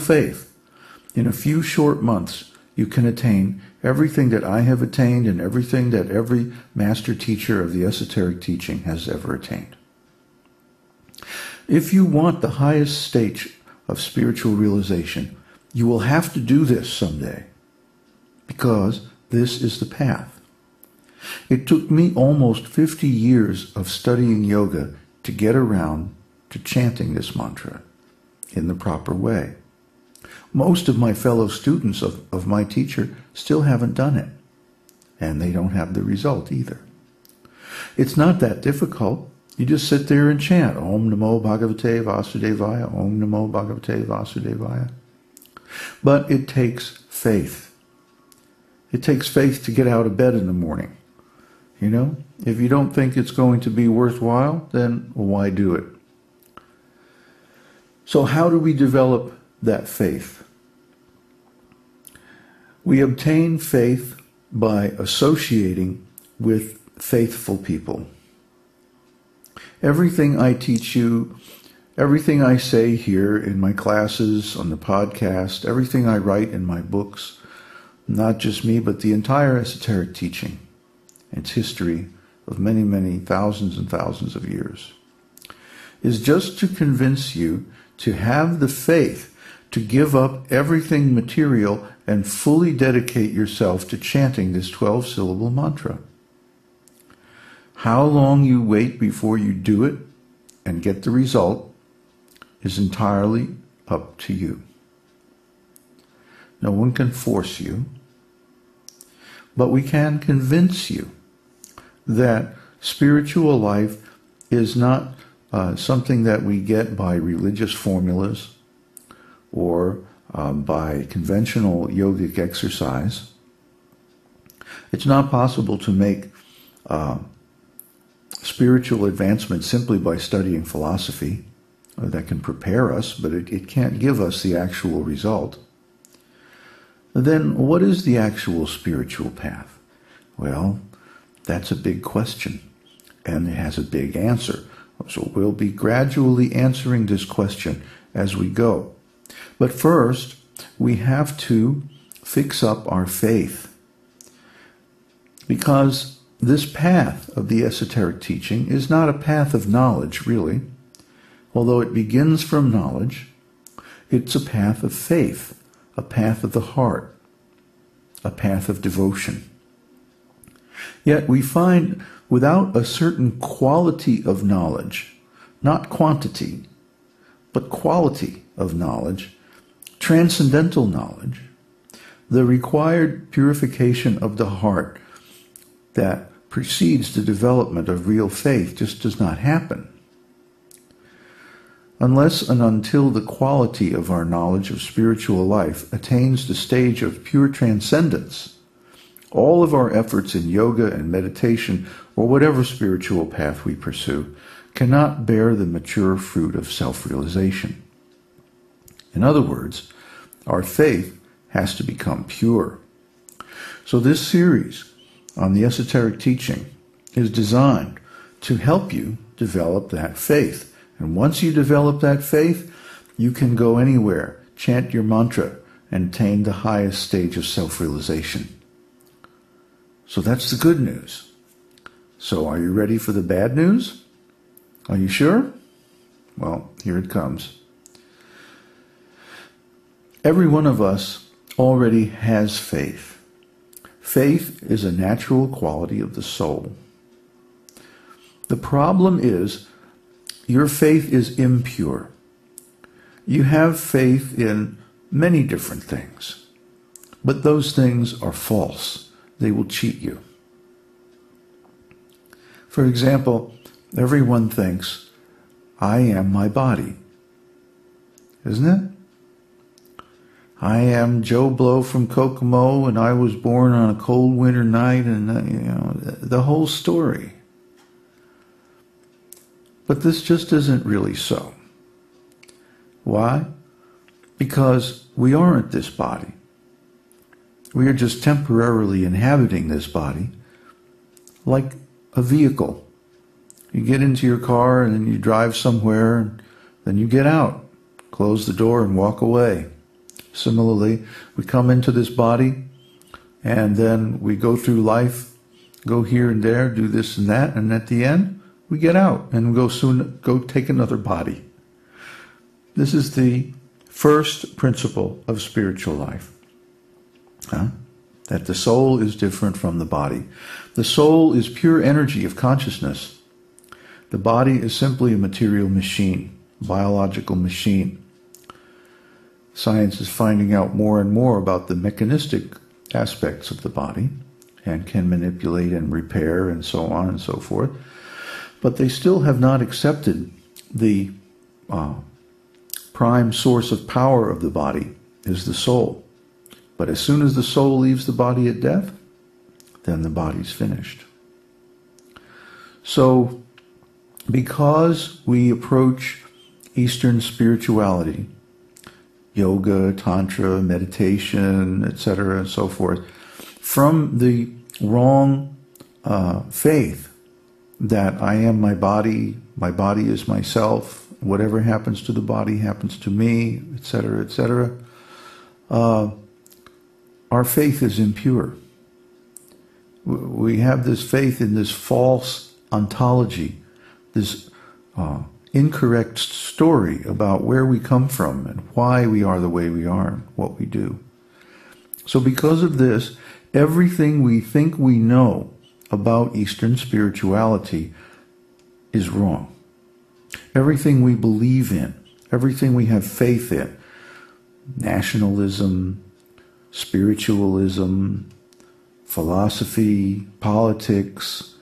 faith, in a few short months, you can attain everything that I have attained and everything that every master teacher of the esoteric teaching has ever attained. If you want the highest stage of spiritual realization, you will have to do this someday, because this is the path. It took me almost 50 years of studying yoga to get around to chanting this mantra in the proper way. Most of my fellow students of my teacher still haven't done it, and they don't have the result either. It's not that difficult. You just sit there and chant, Om Namo Bhagavate Vasudevaya, Om Namo Bhagavate Vasudevaya. But it takes faith. It takes faith to get out of bed in the morning. You know, if you don't think it's going to be worthwhile, then why do it? So how do we develop that faith? We obtain faith by associating with faithful people. Everything I teach you, everything I say here in my classes, on the podcast, everything I write in my books, not just me, but the entire esoteric teaching, its history of many, many thousands and thousands of years, is just to convince you to have the faith to give up everything material and fully dedicate yourself to chanting this 12-syllable mantra. How long you wait before you do it and get the result is entirely up to you. No one can force you, but we can convince you that spiritual life is not something that we get by religious formulas or by conventional yogic exercise. It's not possible to make spiritual advancement simply by studying philosophy. That can prepare us, but it can't give us the actual result. Then what is the actual spiritual path? Well, that's a big question, and it has a big answer. So we'll be gradually answering this question as we go. But first, we have to fix up our faith, because this path of the esoteric teaching is not a path of knowledge, really. Although it begins from knowledge, it's a path of faith, a path of the heart, a path of devotion. Yet we find without a certain quality of knowledge, not quantity, but quality of knowledge, transcendental knowledge, the required purification of the heart that precedes the development of real faith just does not happen. Unless and until the quality of our knowledge of spiritual life attains the stage of pure transcendence, all of our efforts in yoga and meditation, or whatever spiritual path we pursue, cannot bear the mature fruit of self-realization. In other words, our faith has to become pure. So this series on the esoteric teaching is designed to help you develop that faith. And once you develop that faith, you can go anywhere, chant your mantra, and attain the highest stage of self-realization. So that's the good news. So are you ready for the bad news? Are you sure? Well, here it comes. Every one of us already has faith. Faith is a natural quality of the soul. The problem is, your faith is impure. You have faith in many different things, but those things are false. They will cheat you. For example, everyone thinks, I am my body. Isn't it? I am Joe Blow from Kokomo, and I was born on a cold winter night, and the whole story. But this just isn't really so. Why? Because we aren't this body. We are just temporarily inhabiting this body, like a vehicle. You get into your car and then you drive somewhere, and then you get out, close the door and walk away. Similarly, we come into this body, and then we go through life, go here and there, do this and that, and at the end, we get out and go take another body. This is the first principle of spiritual life. That the soul is different from the body. The soul is pure energy of consciousness. The body is simply a material machine, biological machine. Science is finding out more and more about the mechanistic aspects of the body and can manipulate and repair and so on and so forth. But they still have not accepted the prime source of power of the body is the soul. But as soon as the soul leaves the body at death, then the body's finished. So, because we approach Eastern spirituality, yoga, tantra, meditation, etc., and so forth, from the wrong faith that I am my body is myself, whatever happens to the body happens to me, etc., etc., our faith is impure. We have this faith in this false ontology, this incorrect story about where we come from and why we are the way we are and what we do. So because of this, everything we think we know about Eastern spirituality is wrong. Everything we believe in, everything we have faith in, nationalism, spiritualism, philosophy, politics,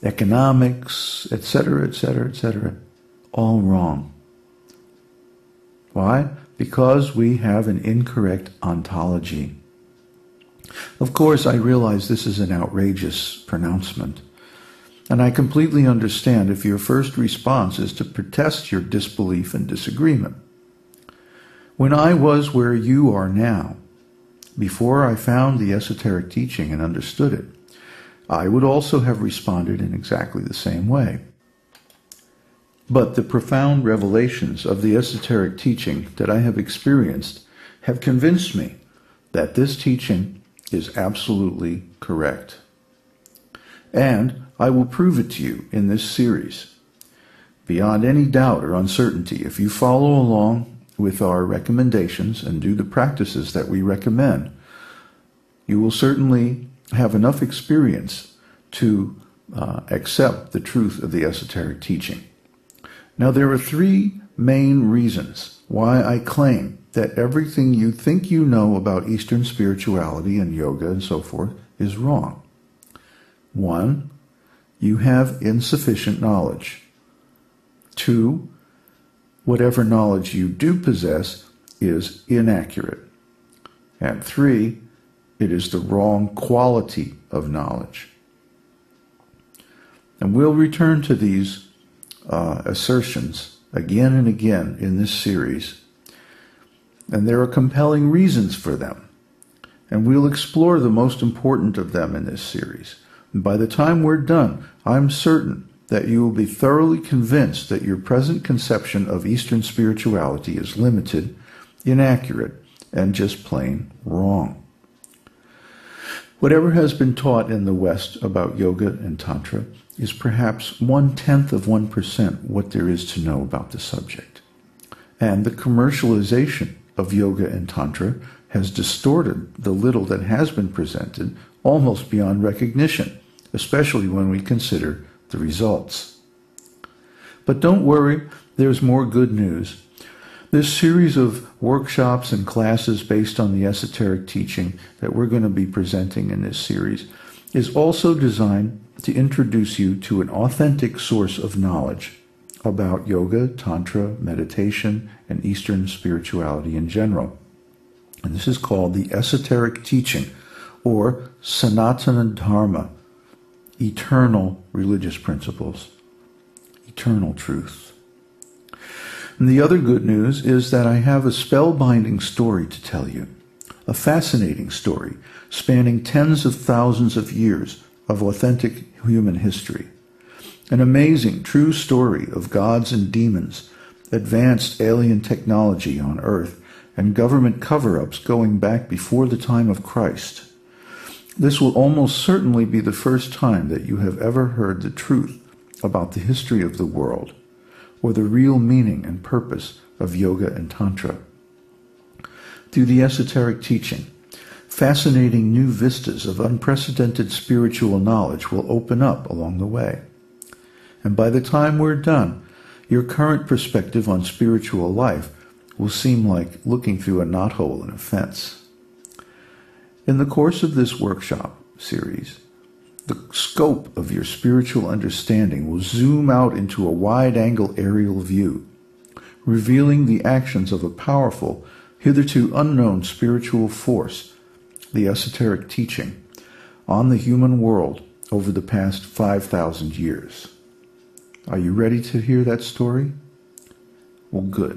economics, etc., etc., etc., all wrong. Why? Because we have an incorrect ontology. Of course, I realize this is an outrageous pronouncement, and I completely understand if your first response is to protest your disbelief and disagreement. When I was where you are now, before I found the esoteric teaching and understood it, I would also have responded in exactly the same way. But the profound revelations of the esoteric teaching that I have experienced have convinced me that this teaching is absolutely correct. And I will prove it to you in this series. Beyond any doubt or uncertainty, if you follow along with our recommendations and do the practices that we recommend, you will certainly have enough experience to accept the truth of the esoteric teaching. Now, there are three main reasons why I claim that everything you think you know about Eastern spirituality and yoga and so forth is wrong. One, you have insufficient knowledge. Two, whatever knowledge you do possess is inaccurate. And three, it is the wrong quality of knowledge. And we'll return to these assertions again and again in this series. And there are compelling reasons for them. And we'll explore the most important of them in this series. And by the time we're done, I'm certain that you will be thoroughly convinced that your present conception of Eastern spirituality is limited, inaccurate, and just plain wrong. Whatever has been taught in the West about yoga and tantra is perhaps 0.1% what there is to know about the subject. And the commercialization of yoga and tantra has distorted the little that has been presented almost beyond recognition, especially when we consider the results. But don't worry, there's more good news. This series of workshops and classes based on the esoteric teaching that we're going to be presenting in this series is also designed to introduce you to an authentic source of knowledge about yoga, tantra, meditation, and Eastern spirituality in general. And this is called the esoteric teaching, or Sanatana Dharma, eternal religious principles, eternal truth. And the other good news is that I have a spellbinding story to tell you, a fascinating story spanning tens of thousands of years of authentic human history, an amazing true story of gods and demons, advanced alien technology on Earth, and government cover-ups going back before the time of Christ. This will almost certainly be the first time that you have ever heard the truth about the history of the world, or the real meaning and purpose of Yoga and Tantra. Through the esoteric teaching, fascinating new vistas of unprecedented spiritual knowledge will open up along the way. And by the time we're done, your current perspective on spiritual life will seem like looking through a knothole in a fence. In the course of this workshop series, the scope of your spiritual understanding will zoom out into a wide-angle aerial view, revealing the actions of a powerful, hitherto unknown spiritual force, the esoteric teaching, on the human world over the past 5,000 years. Are you ready to hear that story? Well, good.